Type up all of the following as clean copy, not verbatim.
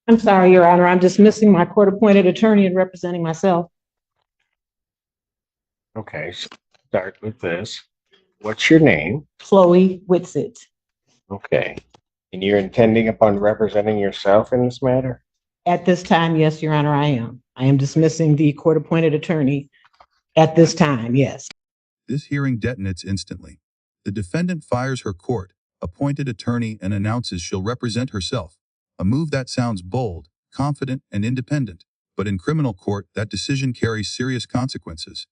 I'm sorry, Your Honor. I'm dismissing my court-appointed attorney and representing myself. Okay, so start with this. What's your name? Chloe Whitsitt. Okay. And you're intending upon representing yourself in this matter? At this time, yes, Your Honor, I am. I am dismissing the court-appointed attorney at this time, yes. This hearing detonates instantly. The defendant fires her court-appointed attorney and announces she'll represent herself, a move that sounds bold, confident, and independent, but in criminal court, that decision carries serious consequences.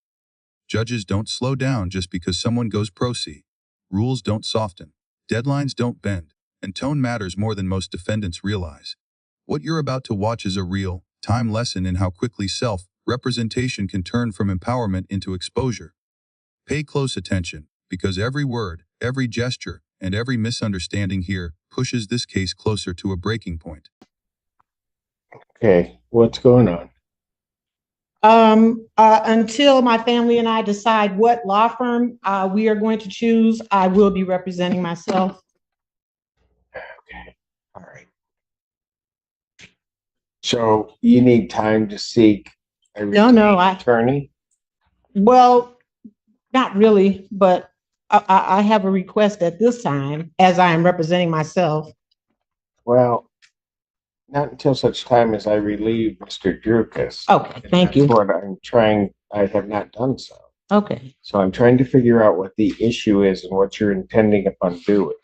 Judges don't slow down just because someone goes pro se. Rules don't soften, deadlines don't bend, and tone matters more than most defendants realize. What you're about to watch is a real-time lesson in how quickly self-representation can turn from empowerment into exposure. Pay close attention, because every word, every gesture, and every misunderstanding here pushes this case closer to a breaking point. Okay, what's going on? Until my family and I decide what law firm we are going to choose, I will be representing myself. Okay, all right. So you need time to seek a attorney? Well, not really, but I have a request at this time as I am representing myself. Well, not until such time as I relieve Mr. Drukas. Okay, thank you. That's what I'm trying. I have not done so. Okay. So I'm trying to figure out what the issue is and what you're intending upon doing.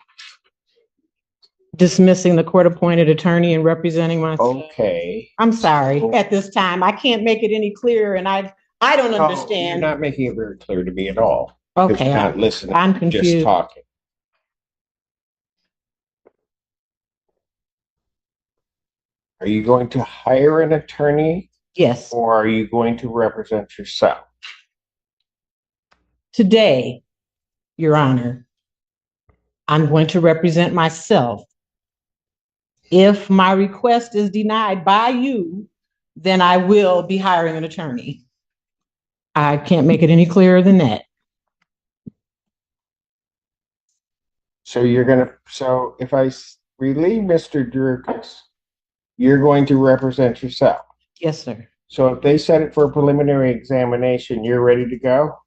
Dismissing the court-appointed attorney and representing myself. Okay. I'm sorry. At this time, I can't make it any clearer, and I don't understand. You're not making it very clear to me at all. Okay. You're not listening. I'm confused. Just talking. Are you going to hire an attorney? Yes. Or are you going to represent yourself? Today, Your Honor, I'm going to represent myself. If my request is denied by you, then I will be hiring an attorney. I can't make it any clearer than that. So if I relieve Mr. Drukas, you're going to represent yourself? Yes, sir. So if they set it for a preliminary examination, you're ready to go?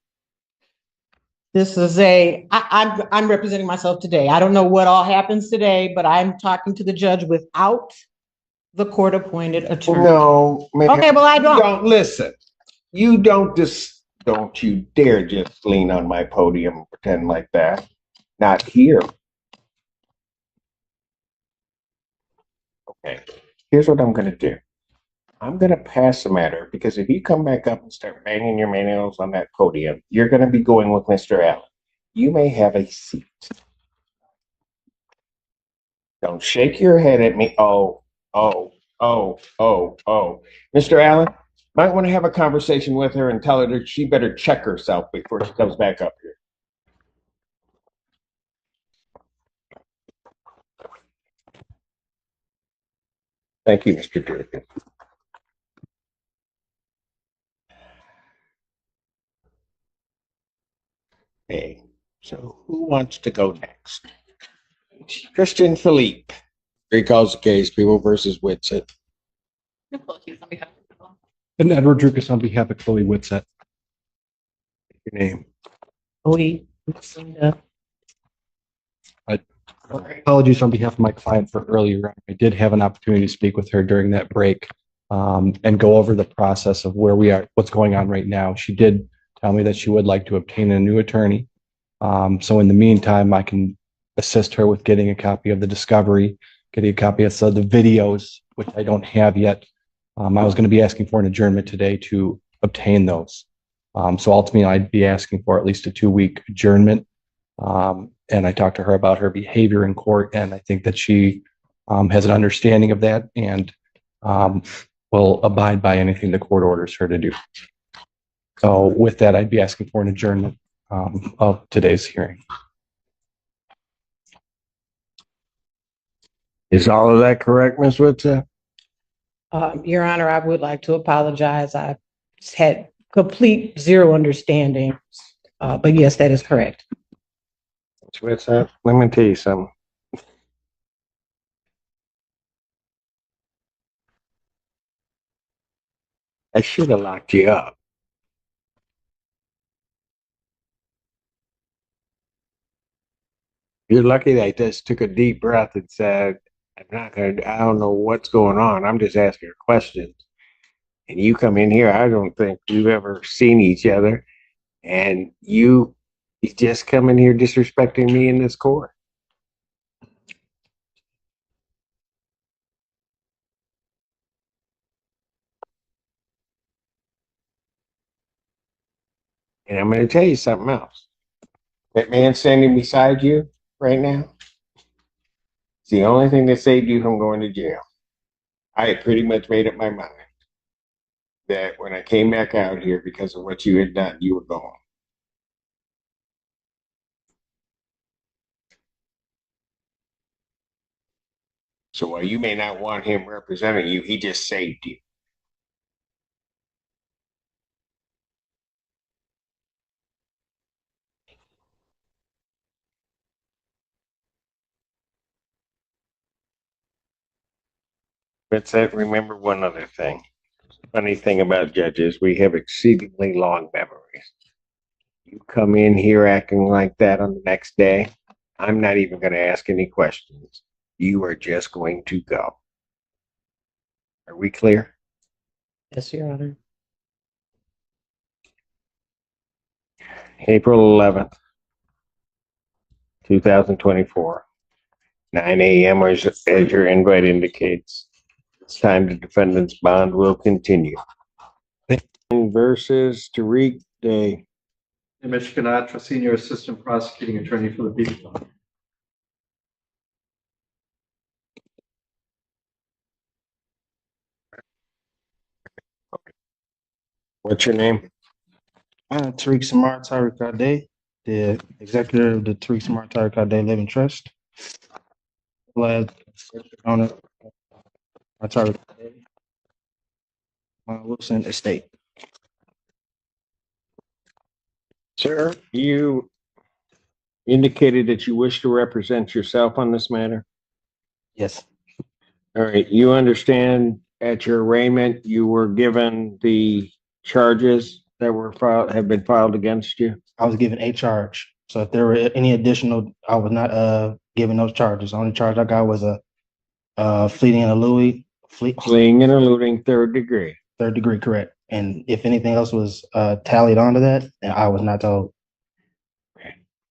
This is I'm representing myself today. I don't know what all happens today, but I'm talking to the judge without the court-appointed attorney. No. Okay, well, I don't. Don't listen. You don't you dare just lean on my podium and pretend like that. Not here. Okay. Here's what I'm going to do. I'm going to pass the matter because if you come back up and start banging your nails on that podium, you're going to be going with Mr. Allen. You may have a seat. Don't shake your head at me. Oh. Mr. Allen, might want to have a conversation with her and tell her that she better check herself before she comes back up here. Thank you, Mr. Durkin. Okay, so who wants to go next? Christian Philippe recalls the case, People versus Whitsitt. And Edward Drukas on behalf of Chloe Whitsitt. Your name? Apologies on behalf of my client for earlier. I did have an opportunity to speak with her during that break and go over the process of where we are, what's going on right now. She did tell me that she would like to obtain a new attorney. So in the meantime, I can assist her with getting a copy of the discovery, getting a copy of the videos, which I don't have yet. I was going to be asking for an adjournment today to obtain those. So ultimately, I'd be asking for at least a 2-week adjournment. And I talked to her about her behavior in court, and I think that she has an understanding of that and will abide by anything the court orders her to do. So with that, I'd be asking for an adjournment of today's hearing. Is all of that correct, Ms. Whitsitt? Your Honor, I would like to apologize. I had complete zero understanding, but yes, that is correct. Ms. Whitsitt, let me tell you something. I should have locked you up. You're lucky that I just took a deep breath and said, I don't know what's going on. I'm just asking questions. And you come in here, I don't think we've ever seen each other. And you just come in here disrespecting me in this court. And I'm going to tell you something else. That man standing beside you right now, it's the only thing that saved you from going to jail. I had pretty much made up my mind that when I came back out here because of what you had done, you were gone. So while you may not want him representing you, he just saved you. But remember one other thing. Funny thing about judges, we have exceedingly long memories. You come in here acting like that on the next day, I'm not even going to ask any questions. You are just going to go. Are we clear? Yes, Your Honor. April 11th, 2024, 9 a.m. as your invite indicates. It's time the defendant's bond will continue. Versus Tariq Day. Mr. Canatra, Senior Assistant Prosecuting Attorney for the people. What's your name? Tariq Samar Tariq, the executive of the Tariq Samar Tariq Living Trust. Glad owner Tariq Wilson Estate. Sir, you indicated that you wish to represent yourself on this matter. Yes, All right. You understand at your arraignment, you were given the charges that were have been filed against you. I was given a charge. So if there were any additional, I was not given those charges. The only charge I got was a fleeing and eluding, Fleeing and eluding third degree. third degree, correct. And if anything else was tallied onto that, then I was not told.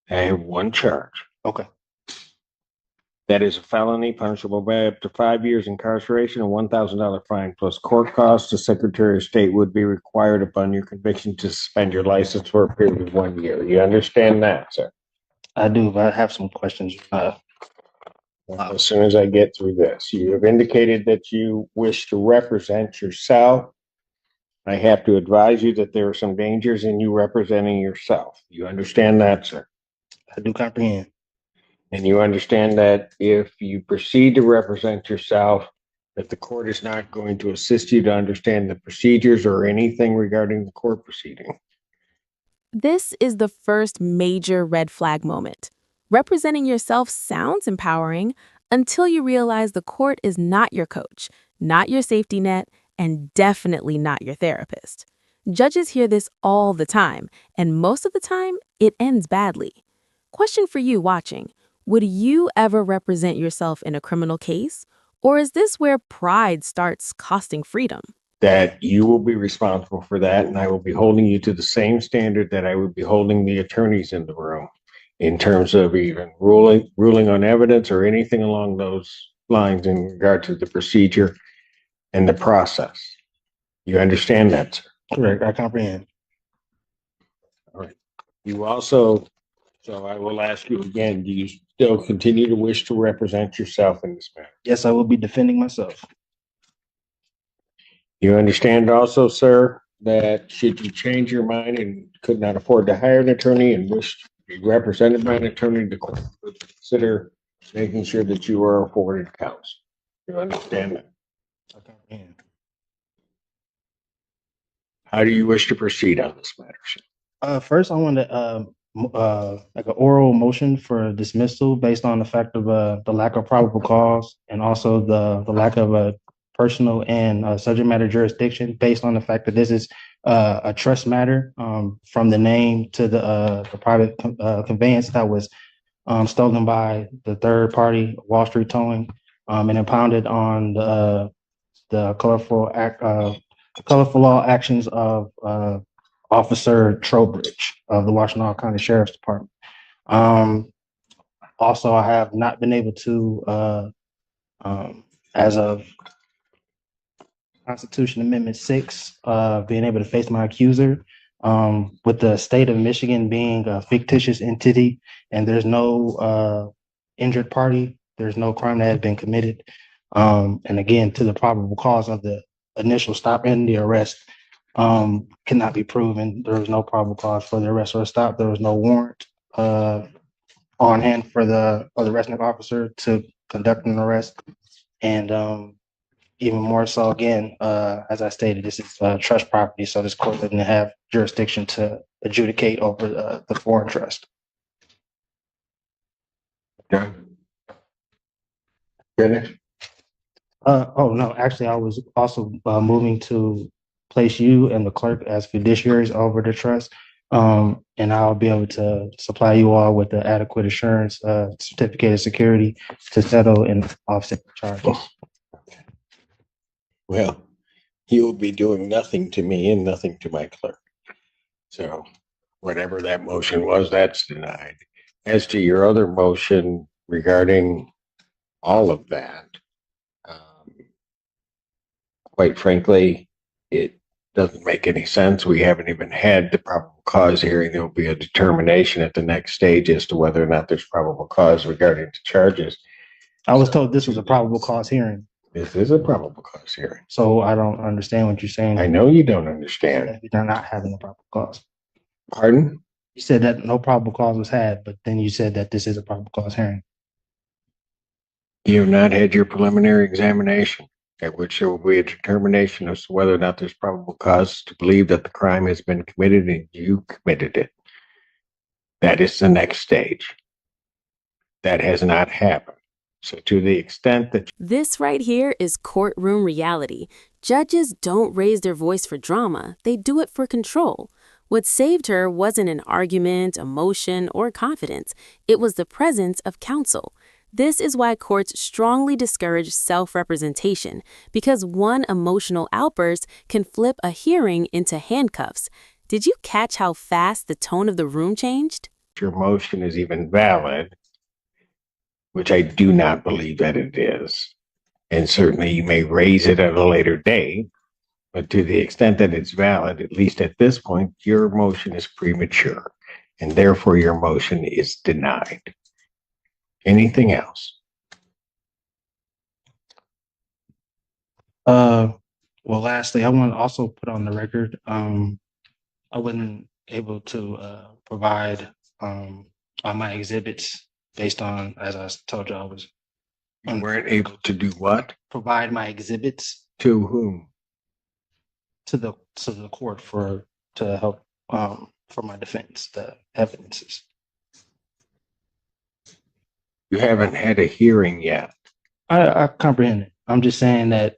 I have one charge. Okay. That is a felony punishable by up to 5 years incarceration and $1,000 fine plus court costs. The Secretary of State would be required upon your conviction to suspend your license for a period of 1 year. You understand that, sir? I do, but I have some questions. As soon as I get through this, you have indicated that you wish to represent yourself. I have to advise you that there are some dangers in you representing yourself. You understand that, sir? I do comprehend. And you understand that if you proceed to represent yourself, that the court is not going to assist you to understand the procedures or anything regarding the court proceeding. This is the first major red flag moment. Representing yourself sounds empowering until you realize the court is not your coach, not your safety net, and definitely not your therapist. Judges hear this all the time, and most of the time, it ends badly. Question for you watching. Would you ever represent yourself in a criminal case? Or is this where pride starts costing freedom? That you will be responsible for that, and I will be holding you to the same standard that I would be holding the attorneys in the room in terms of even ruling on evidence or anything along those lines in regard to the procedure and the process. You understand that, sir? Correct. I comprehend. All right. You also, so I will ask you again, do you still continue to wish to represent yourself in this matter? Yes, I will be defending myself. You understand also, sir, that should you change your mind and could not afford to hire an attorney and wish to be represented by an attorney, the court would consider making sure that you are afforded counsel. You understand that? I comprehend. How do you wish to proceed on this matter, sir? First, I want to like an oral motion for dismissal based on the fact of the lack of probable cause and also the lack of personal and subject matter jurisdiction based on the fact that this is a trust matter, from the name to the private conveyance that was stolen by the third party, Wall Street Towing, and impounded on the colorful law actions of Officer Trowbridge of the Washtenaw County Sheriff's Department. Also, I have not been able to, as of Constitution Amendment 6, being able to face my accuser, with the state of Michigan being a fictitious entity and there's no injured party, there's no crime that has been committed. And again, to the probable cause of the initial stop and the arrest cannot be proven. There was no probable cause for the arrest or stop. There was no warrant on hand for the arresting officer to conduct an arrest. And even more so, again, as I stated, this is trust property, so this court doesn't have jurisdiction to adjudicate over the foreign trust. Done. Finish. Oh, no, actually, I was also moving to place you and the clerk as fiduciaries over the trust. And I'll be able to supply you all with the adequate assurance certificate of security to settle and offset the charges. Well, you'll be doing nothing to me and nothing to my clerk. So whatever that motion was, that's denied. As to your other motion regarding all of that, quite frankly, it doesn't make any sense. We haven't even had the probable cause hearing. There will be a determination at the next stage as to whether or not there's probable cause regarding the charges. I was told this was a probable cause hearing. This is a probable cause hearing. So I don't understand what you're saying. I know you don't understand. They're not having a probable cause. Pardon? You said that no probable cause was had, but then you said that this is a probable cause hearing. You have not had your preliminary examination, at which there will be a determination as to whether or not there's probable cause to believe that the crime has been committed and you committed it. That is the next stage. That has not happened. So to the extent that This right here is courtroom reality. Judges don't raise their voice for drama, they do it for control. What saved her wasn't an argument, emotion, or confidence. It was the presence of counsel. This is why courts strongly discourage self-representation, because one emotional outburst can flip a hearing into handcuffs. Did you catch how fast the tone of the room changed? your motion is even valid, which I do not believe that it is, and certainly you may raise it at a later date, but to the extent that it's valid, at least at this point, your motion is premature, and therefore your motion is denied. Anything else? Well, lastly, I want to also put on the record, I wasn't able to provide all my exhibits based on, as I told you, I was You weren't able to do what? provide my exhibits To whom? to the court to help for my defense, the evidences. You haven't had a hearing yet. I comprehend it. I'm just saying that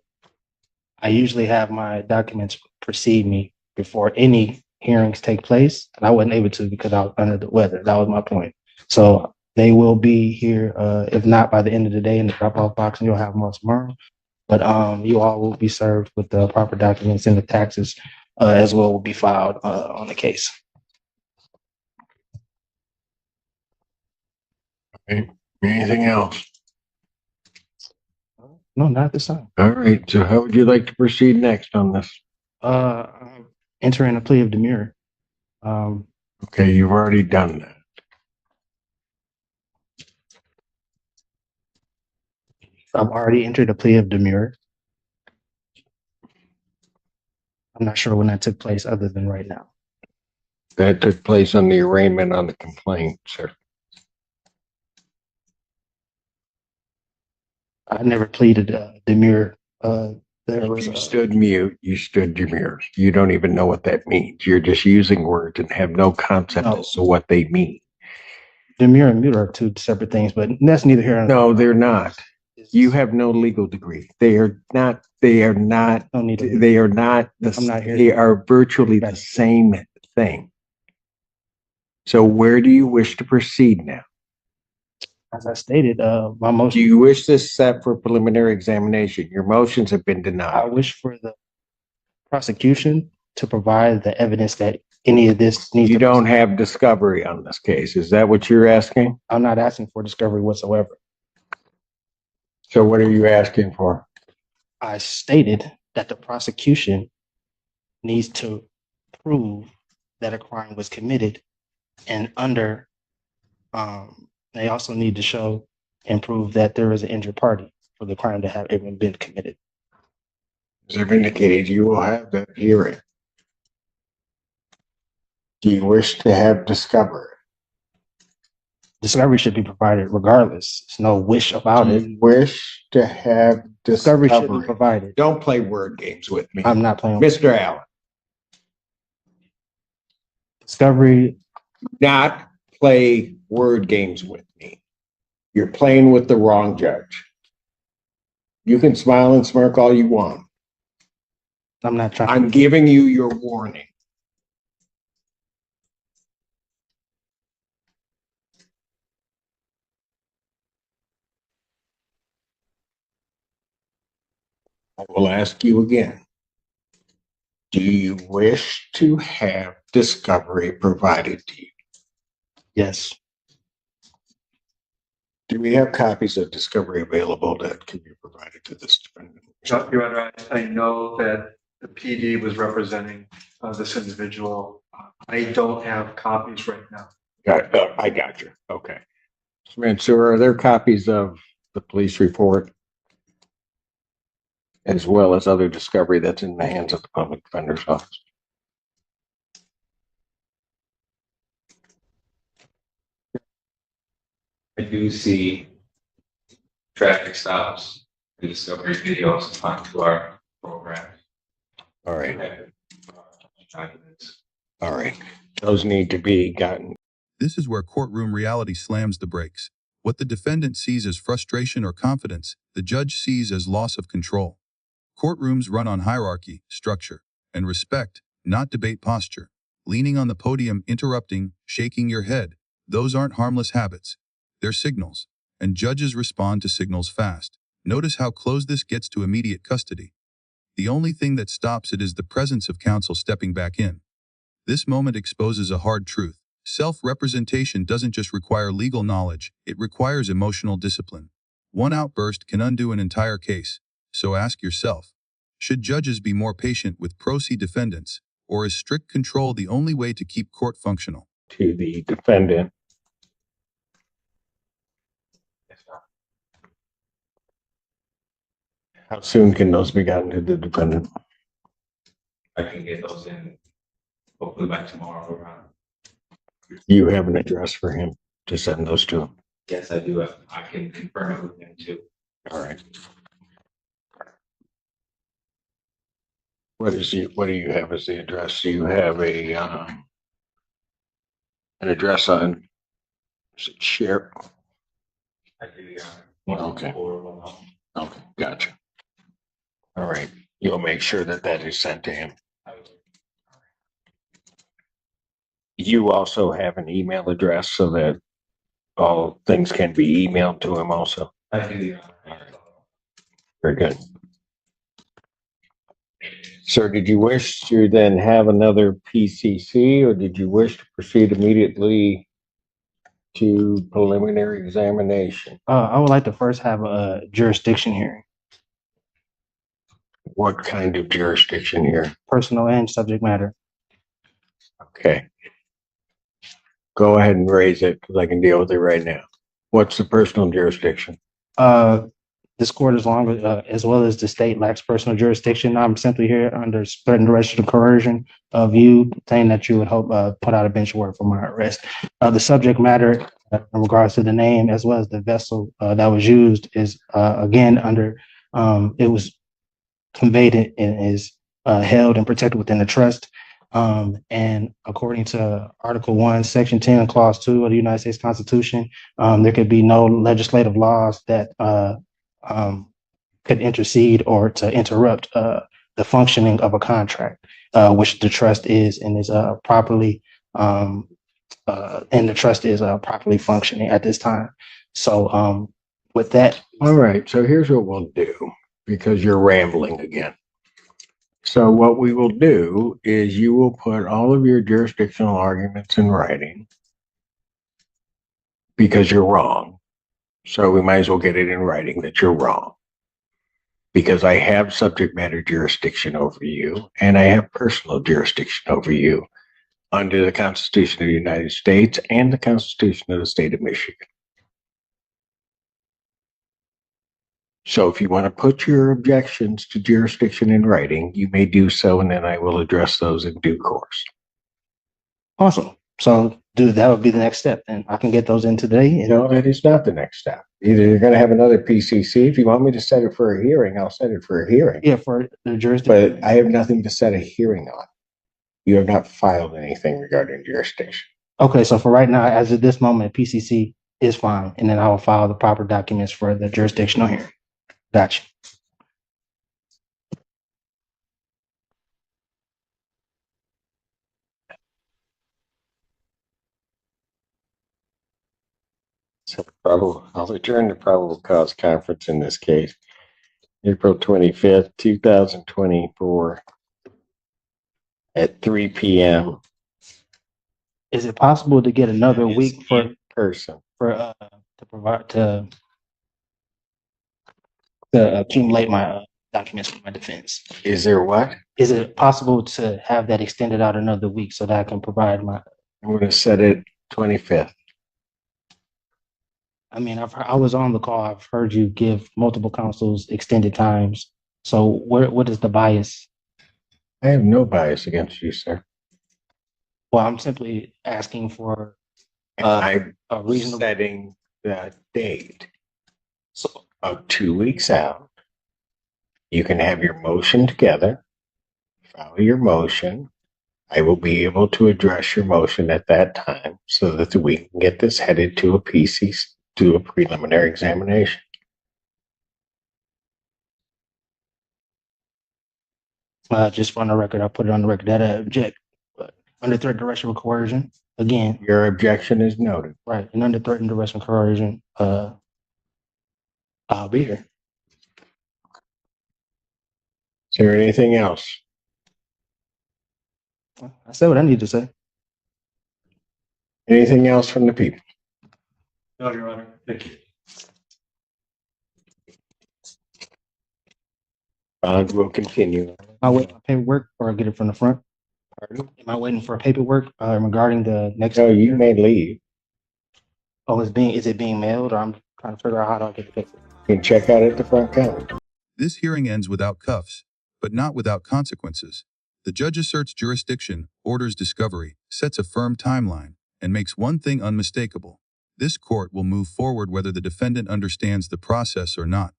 I usually have my documents precede me before any hearings take place, and I wasn't able to because I was under the weather. That was my point. So they will be here, if not by the end of the day in the drop-off box, and you'll have more tomorrow. But you all will be served with the proper documents, and the taxes as well will be filed on the case. Okay. Anything else? No, not this time. All right. So how would you like to proceed next on this? I'm entering a plea of demurrer. Okay, you've already done that. I've already entered a plea of demurrer. I'm not sure when that took place other than right now. That took place on the arraignment on the complaint, sir. I never pleaded demurrer. You stood mute, you stood demure. You don't even know what that means. You're just using words and have no concept as to what they mean. Demurrer and mute are two separate things, but that's neither here nor No, they're not. You have no legal degree. They are not, Don't need a- they are not, I'm not here. they are virtually the same thing. So where do you wish to proceed now? As I stated, my Do motion, you wish this set for preliminary examination? Your motions have been I denied. wish for the prosecution to provide the evidence that any of this needs You to. don't have discovery on this case. Is that what you're asking? I'm not asking for discovery whatsoever. So what are you asking for? I stated that the prosecution needs to prove that a crime was committed, and they also need to show and prove that there is an injured party for the crime to have even been committed. As I've indicated, you will have that hearing. Do you wish to have discovery? Discovery should be provided regardless. There's no wish about Do it. you wish to have Discovery should be discovery? provided. Don't play word games with me. I'm not playing. Mr. Allen, Discovery, not play word games with me. You're playing with the wrong judge. You can smile and smirk all you want. I'm not trying. I'm giving you your warning. I will ask you again. Do you wish to have discovery provided to you? Yes. Do we have copies of discovery available that can be provided to this defendant? No, Your Honor, I know that the PD was representing this individual. I don't have copies right now. I got you. Okay. Sir, are there copies of the police report as well as other discovery that's in the hands of the public defender's office? I do see traffic stops, the discovery videos onto our program. All right. Documents. All right. Those need to be gotten. This is where courtroom reality slams the brakes. What the defendant sees as frustration or confidence, the judge sees as loss of control. Courtrooms run on hierarchy, structure, and respect, not debate posture. Leaning on the podium, interrupting, shaking your head, those aren't harmless habits. They're signals, and judges respond to signals fast. Notice how close this gets to immediate custody. The only thing that stops it is the presence of counsel stepping back in. This moment exposes a hard truth. Self-representation doesn't just require legal knowledge, it requires emotional discipline. One outburst can undo an entire case. So ask yourself, should judges be more patient with pro se defendants, or is strict control the only way to keep court functional? To the defendant. How soon can those be gotten to the defendant? I can get those in hopefully by tomorrow around. You have an address for him to send those to? Yes, I do. I can confirm it with him too. All right. What do you have as the address? Do you have an address on share? I do, Your Honor. Okay. 114. Okay, gotcha. All right. You'll make sure that that is sent to him. You also have an email address so that all things can be emailed to him also. I do, Your Honor. All right. Very good. Sir, did you wish to then have another PCC, or did you wish to proceed immediately to preliminary examination? I would like to first have a jurisdiction hearing, What kind of jurisdiction here? personal and subject matter. Okay. Go ahead and raise it because I can deal with it right now. What's the personal jurisdiction? This court, as well as the state, lacks personal jurisdiction. I'm simply here under threatened arrest and coercion of you, saying that you would hope put out a bench warrant for my arrest. The subject matter in regards to the name as well as the vessel that was used is again under it was conveyed and is held and protected within the trust. And according to Article 1, Section 10, Clause 2 of the United States Constitution, there could be no legislative laws that could intercede or to interrupt the functioning of a contract, which the trust is and is properly and the trust is properly functioning at this time. So with that, All right, so here's what we'll do, because you're rambling again. So what we will do is you will put all of your jurisdictional arguments in writing because you're wrong. So we might as well get it in writing that you're wrong. Because I have subject matter jurisdiction over you and I have personal jurisdiction over you under the Constitution of the United States and the Constitution of the State of Michigan. So if you want to put your objections to jurisdiction in writing, you may do so, and then I will address those in due course. awesome. So that would be the next step, and I can get those in today. No, that is not the next step. Either you're going to have another PCC. If you want me to set it for a hearing, I'll set it for a hearing. Yeah, for the jurisdiction. But I have nothing to set a hearing on. You have not filed anything regarding jurisdiction. Okay, so for right now, as of this moment, PCC is fine, and then I will file the proper documents for the jurisdictional hearing. Gotcha. So I'll adjourn the probable cause conference in this case, April 25th, 2024 at 3 p.m. Is it possible to get another That is week for in person. to provide to accumulate my documents for my defense? Is there what? Is it possible to have that extended out another week so that I can provide my? I'm going to set it 25th. I mean, I was on the call. I've heard you give multiple counsels extended times. So what is the bias? I have no bias against you, sir. Well, I'm simply asking for I'm a reasonable. setting the date So of 2 weeks out. You can have your motion together, file your motion. I will be able to address your motion at that time so that we can get this headed to a PC, to a preliminary examination. just for the record, I'll put it on the record that I object. But under threat, direction, or coercion, again, Your objection is noted. right, and under threat and direction, coercion, I'll be here. Is there anything else? I said what I need to say. Anything else from the people? No, Your Honor. Thank you. Bond will continue. Am I waiting for paperwork or get it from the front? Pardon? Am I waiting for paperwork regarding the next? No, you may leave. Oh, is it being mailed, or I'm trying to figure out how do I get the paperwork? You can check out at the front counter. This hearing ends without cuffs, but not without consequences. The judge asserts jurisdiction, orders discovery, sets a firm timeline, and makes one thing unmistakable. This court will move forward whether the defendant understands the process or not.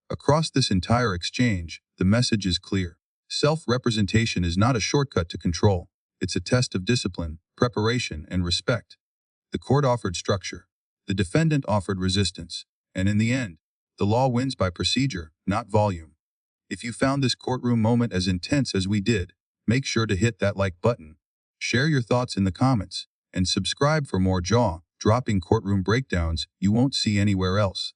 Across this entire exchange, the message is clear. Self-representation is not a shortcut to control. It's a test of discipline, preparation, and respect. The court offered structure. The defendant offered resistance. And in the end, the law wins by procedure, not volume. If you found this courtroom moment as intense as we did, make sure to hit that like button. Share your thoughts in the comments, and subscribe for more jaw-dropping courtroom breakdowns you won't see anywhere else.